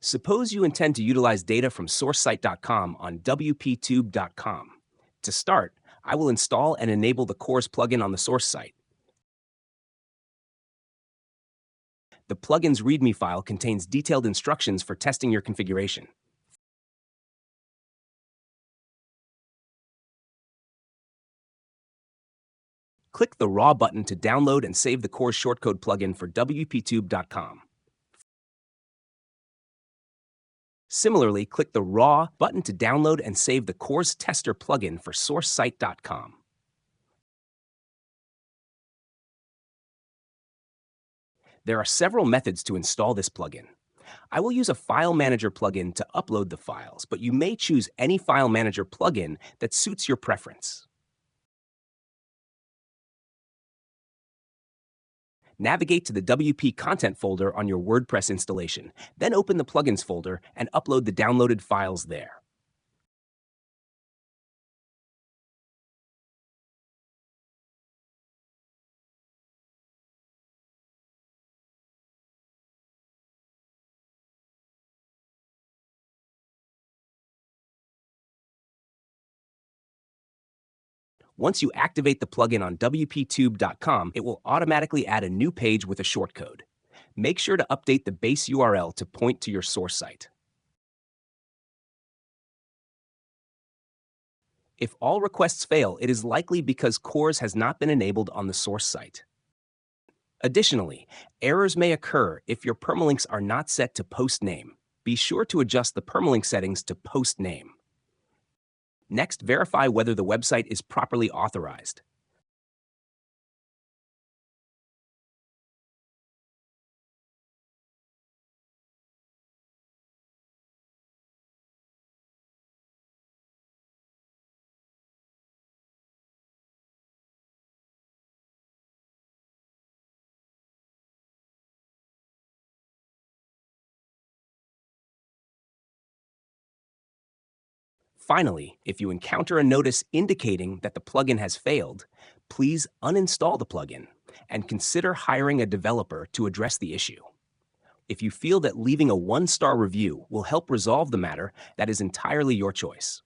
Suppose you intend to utilize data from sourcesite.com on wptube.com. To start, I will install and enable the CORS plugin on the source site. The plugin's README file contains detailed instructions for testing your configuration. Click the Raw button to download and save the CORS shortcode plugin for wptube.com. Similarly, click the Raw button to download and save the CORS tester plugin for sourcesite.com. There are several methods to install this plugin. I will use a file manager plugin to upload the files, but you may choose any file manager plugin that suits your preference. Navigate to the WP content folder on your WordPress installation, then open the plugins folder and upload the downloaded files there. Once you activate the plugin on wptube.com, it will automatically add a new page with a shortcode. Make sure to update the base URL to point to your source site. If all requests fail, it is likely because CORS has not been enabled on the source site. Additionally, errors may occur if your permalinks are not set to post name. Be sure to adjust the permalink settings to post name. Next, verify whether the website is properly authorized. Finally, if you encounter a notice indicating that the plugin has failed, please uninstall the plugin and consider hiring a developer to address the issue. If you feel that leaving a 1-star review will help resolve the matter, that is entirely your choice.